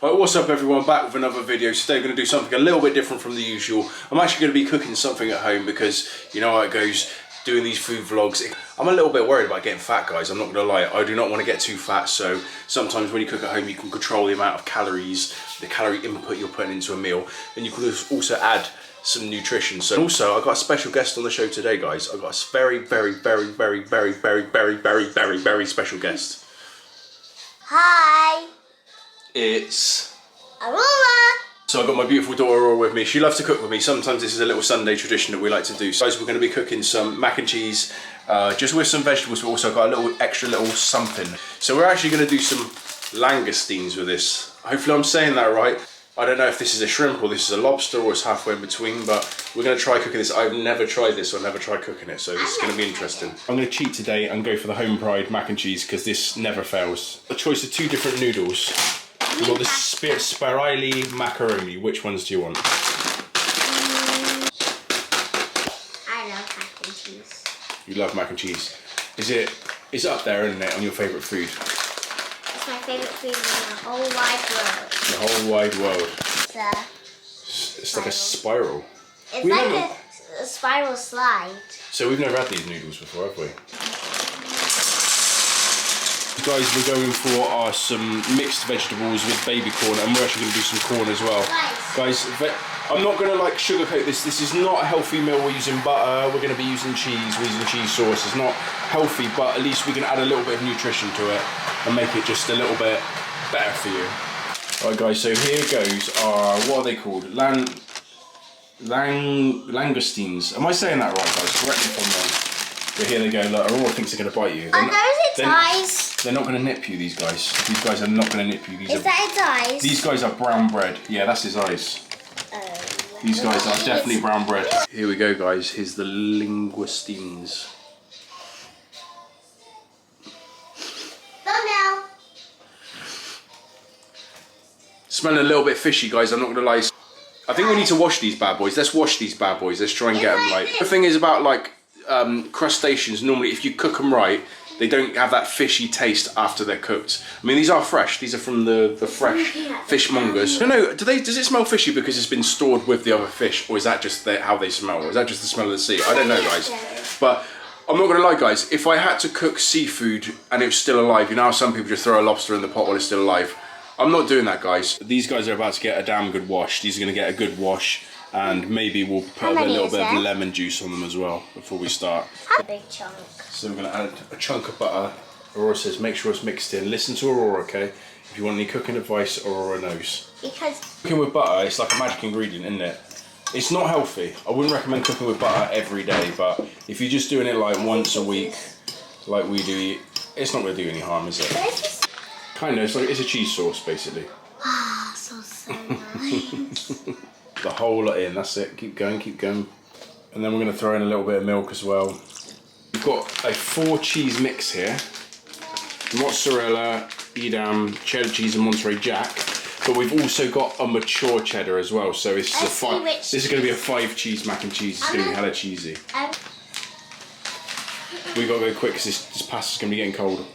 Right, what's up everyone, back with another video. Today we're going to do something a little bit different from the usual. I'm actually going to be cooking something at home because you know how it goes doing these food vlogs. I'm a little bit worried about getting fat, guys, I'm not going to lie. I do not want to get too fat, so sometimes when you cook at home you can control the amount of calories, the calorie input you're putting into a meal, and you can also add some nutrition. So also I've got a special guest on the show today, guys. I've got a very special guest. Hi. It's Aurora. So I've got my beautiful daughter Aurora with me. She loves to cook with me. Sometimes this is a little Sunday tradition that we like to do. So guys, we're going to be cooking some mac and cheese, just with some vegetables, but also got a little extra little something. So we're actually going to do some langoustines with this. Hopefully I'm saying that right. I don't know if this is a shrimp or this is a lobster or it's halfway in between, but we're going to try cooking this. I've never tried this or never tried cooking it, so this is going to be interesting. I'm going to cheat today and go for the home pride mac and cheese because this never fails. A choice of 2 different noodles. We've got the spirali macaroni. Which ones do you want? I love mac and cheese. You love mac and cheese. It's up there, isn't it, on your favourite food? It's my favourite food in the whole wide world. The whole wide world. It's like a spiral. It's like a spiral slide. So we've never had these noodles before, have we? Guys, we're going for some mixed vegetables with baby corn, and we're actually going to do some corn as well. Guys, I'm not going to like sugarcoat this. This is not a healthy meal. We're using butter, we're going to be using cheese, we're using cheese sauce. It's not healthy, but at least we can add a little bit of nutrition to it and make it just a little bit better for you. Alright guys, so here goes our, what are they called? Langoustines. Am I saying that right, guys? Correct me if I'm wrong. But here they go, look, Aurora thinks they're going to bite you. They're not going to nip you, these guys. These guys are not going to nip you. Is that its eyes? These guys are brown bread. Yeah, that's his eyes. These guys are definitely brown bread. Here we go, guys. Here's the langoustines. Thumbnail. Smelling a little bit fishy, guys. I'm not going to lie. I think we need to wash these bad boys. Let's wash these bad boys. Let's try and get them right. The thing is about like crustaceans, normally if you cook them right, they don't have that fishy taste after they're cooked. I mean, these are fresh. These are from the fresh fishmongers. I don't know, does it smell fishy because it's been stored with the other fish, or is that just how they smell? Or is that just the smell of the sea? I don't know, guys. But I'm not gonna lie, guys, if I had to cook seafood and it was still alive, you know how some people just throw a lobster in the pot while it's still alive? I'm not doing that, guys. These guys are about to get a damn good wash. These are gonna get a good wash. And maybe we'll put a little bit of lemon juice on them as well before we start. A big chunk. So we're going to add a chunk of butter. Aurora says make sure it's mixed in. Listen to Aurora, okay? If you want any cooking advice, Aurora knows. Because cooking with butter, it's like a magic ingredient, isn't it? It's not healthy. I wouldn't recommend cooking with butter every day, but if you're just doing it like once a week, like we do, it's not going to do any harm, is it? Kind of. It's a cheese sauce, basically. ah, so nice. The whole lot in, that's it. Keep going, keep going. And then we're going to throw in a little bit of milk as well. We've got a 4 cheese mix here. Mozzarella, Edam, cheddar cheese and Monterey Jack. But we've also got a mature cheddar as well. So this is this is going to be a 5 cheese mac and cheese. It's going to be hella cheesy. We got to go quick because this pasta's going to be getting cold.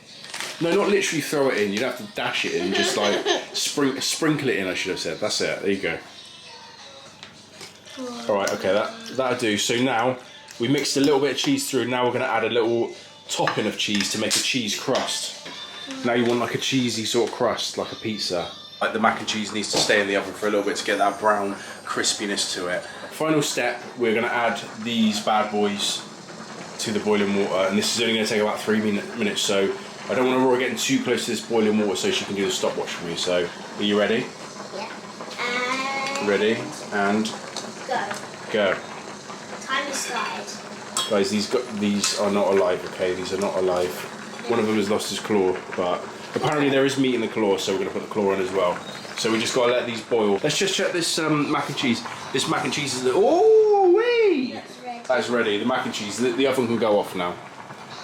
No, not literally throw it in. You'd have to dash it in. Just like sprinkle it in, I should have said. That's it. There you go. Alright, okay, that'll do. So now, we mixed a little bit of cheese through, now we're going to add a little topping of cheese to make a cheese crust. Now you want like a cheesy sort of crust, like a pizza. Like the mac and cheese needs to stay in the oven for a little bit to get that brown crispiness to it. Final step, we're going to add these bad boys to the boiling water, and this is only going to take about 3 minutes, so I don't want Aurora getting too close to this boiling water so she can do the stopwatch for me. So, are you ready? Yeah. Ready, and... Go. Time to start. Guys, these are not alive, okay? These are not alive. One of them has lost his claw, but apparently there is meat in the claw, so we're going to put the claw in as well. So we just got to let these boil. Let's just check this mac and cheese. This mac and cheese is... Oh, wee! That's ready. The mac and cheese, the oven can go off now.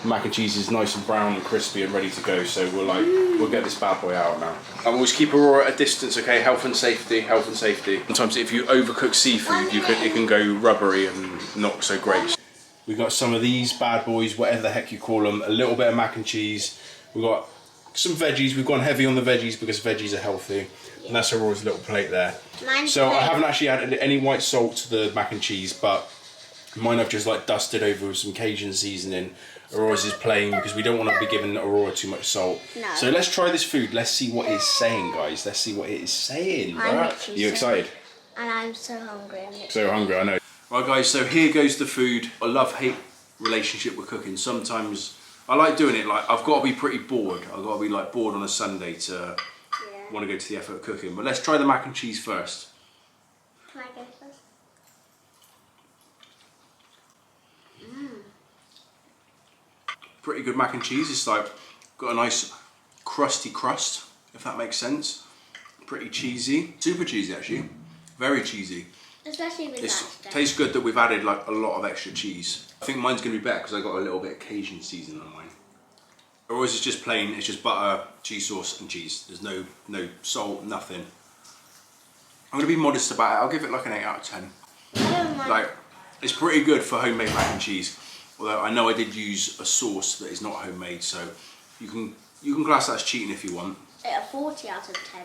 The mac and cheese is nice and brown and crispy and ready to go, so we'll get this bad boy out now. And always keep Aurora at a distance, okay? Health and safety, health and safety. Sometimes if you overcook seafood, it can go rubbery and not so great. We've got some of these bad boys, whatever the heck you call them, a little bit of mac and cheese. We've got some veggies. We've gone heavy on the veggies because veggies are healthy. And that's Aurora's little plate there. Mine's So I plain. haven't actually added any white salt to the mac and cheese, but mine I've just like dusted over with some Cajun seasoning. Aurora's is plain because we don't want to be giving Aurora too much salt. No. So let's try this food. Let's see what it's saying, guys. Let's see what it is saying. I'm Right? literally You so- excited? And I'm so hungry. So hungry, I know. Right guys, so here goes the food. A love-hate relationship with cooking. Sometimes I like doing it, like I've got to be pretty bored. I've got to be like bored on a Sunday to want to go to the effort of cooking. But let's try the mac and cheese first. Can I go first? Pretty good mac and cheese. It's like got a nice crusty crust, if that makes sense. Pretty cheesy. Super cheesy actually. Very cheesy. Especially with It that. tastes good that we've added like a lot of extra cheese. I think mine's going to be better because I got a little bit of Cajun seasoning on mine. Otherwise it's just plain, it's just butter, cheese sauce and cheese. There's no salt, nothing. I'm going to be modest about it. I'll give it like an 8 out of 10. I don't mind. Like, it's pretty good for homemade mac and cheese. Although I know I did use a sauce that is not homemade, so you can class that as cheating if you want. A 40 out of 10.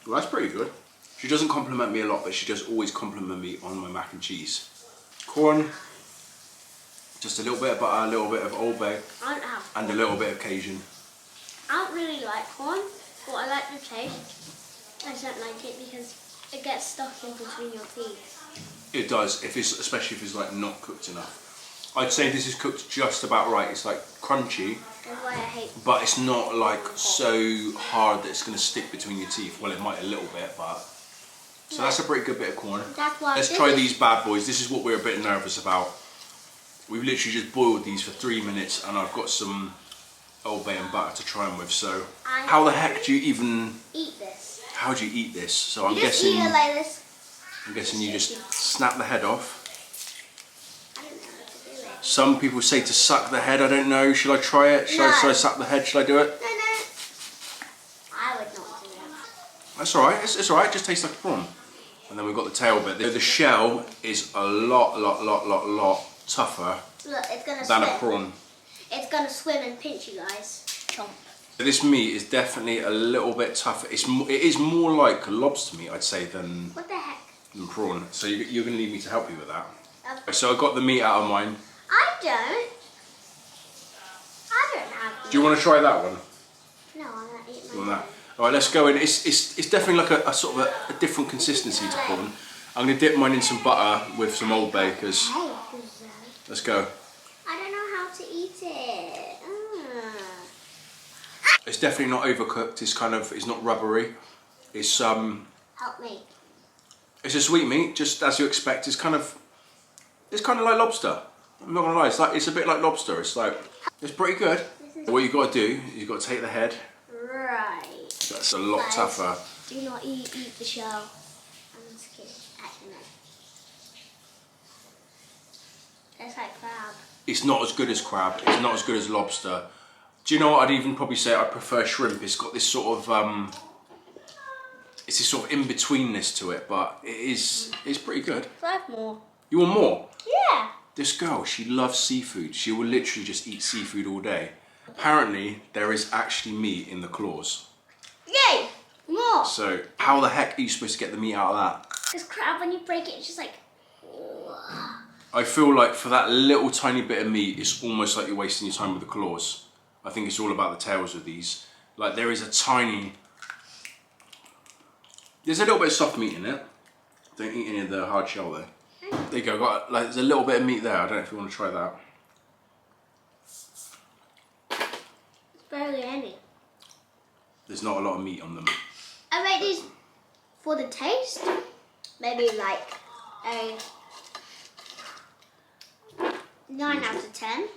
Well, that's pretty good. She doesn't compliment me a lot, but she does always compliment me on my mac and cheese. Corn, just a little bit of butter, a little bit of Old Bay, I don't have. and a little bit of Cajun. I don't really like corn, but I like the taste. I just don't like it because it gets stuck in between your teeth. It does, especially if it's like not cooked enough. I'd say this is cooked just about right. It's like crunchy, That's why I hate. but it's not like so hard that it's going to stick between your teeth. Well, it might a little bit, but... So that's a pretty good bit of corn. That's why. Let's try these bad boys. This is what we're a bit nervous about. We've literally just boiled these for 3 minutes and I've got some Old Bay and butter to try them with. So how the heck do you even... Eat this. How do you eat this? So I'm You just guessing... eat it like this. I'm guessing you just snap the head off. I don't know how to do it. Some people say to suck the head. I don't know. Should I try it? Should I suck the head? Should I do it? No. I would not do that. That's alright. It's alright. It just tastes like a prawn. And then we've got the tail bit. The shell is a lot tougher Look, it's gonna than swim. a prawn. It's gonna swim and pinch you guys. Chomp. This meat is definitely a little bit tougher. It is more like lobster meat, I'd say, than What the heck? prawn. So you're going to need me to help you with that. Okay. So I got the meat out of mine. I don't have. Do you want to try that one? No, I'm gonna eat You want my that? All right, let's go in. It's definitely like a sort of a different consistency to prawn. I'm going to dip mine in some butter with some Old Bay because Hey, let's go. I don't know how to eat it. It's definitely not overcooked. It's not rubbery. It's Help me. It's a sweet meat, just as you expect. It's kind of like lobster. I'm not gonna lie. It's a bit like lobster. It's pretty good. What you got to do, you got to take the head. Right. That's a lot Guys, tougher. Do not eat the shell. I'm just kidding. Actually, no. It's like crab. It's not as good as crab. It's not as good as lobster. Do you know what? I'd even probably say I prefer shrimp. It's got this sort of it's this sort of in-betweenness to it, but it's pretty good. 5 more. You want more? Yeah. This girl, she loves seafood. She will literally just eat seafood all day. Apparently, there is actually meat in the claws. Yay! More. So, how the heck are you supposed to get the meat out of that? Because crab, when you break it, it's just like. I feel like for that little tiny bit of meat, it's almost like you're wasting your time with the claws. I think it's all about the tails of these. Like, there is a tiny... There's a little bit of soft meat in it. Don't eat any of the hard shell there. There you go, there's a little bit of meat there. I don't know if you want to try that. Barely any. There's not a lot of meat on them. I rate these for the taste. Maybe like a 9 out of 10.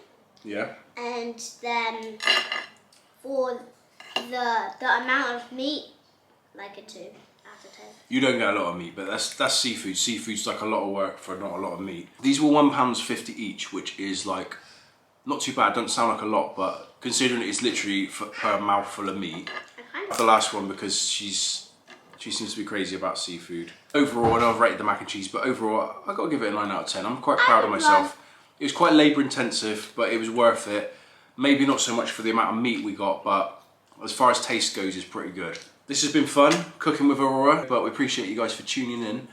Yeah? And then for the amount of meat, like a 2 out of 10. You don't get a lot of meat, but that's seafood. Seafood's like a lot of work for not a lot of meat. These were £1.50 each, which is like, not too bad, doesn't sound like a lot, but considering it's literally per mouthful of meat. The last one because she seems to be crazy about seafood. Overall, I know I've rated the mac and cheese, but overall, I've got to give it a 9 out of 10. I'm quite proud of myself. It was quite labour intensive, but it was worth it. Maybe not so much for the amount of meat we got, but as far as taste goes, it's pretty good. This has been fun, cooking with Aurora, but we appreciate you guys for tuning in,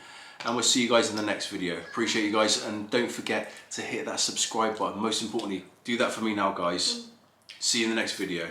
and we'll see you guys in the next video. Appreciate you guys, and don't forget to hit that subscribe button. Most importantly, do that for me now, guys. See you in the next video.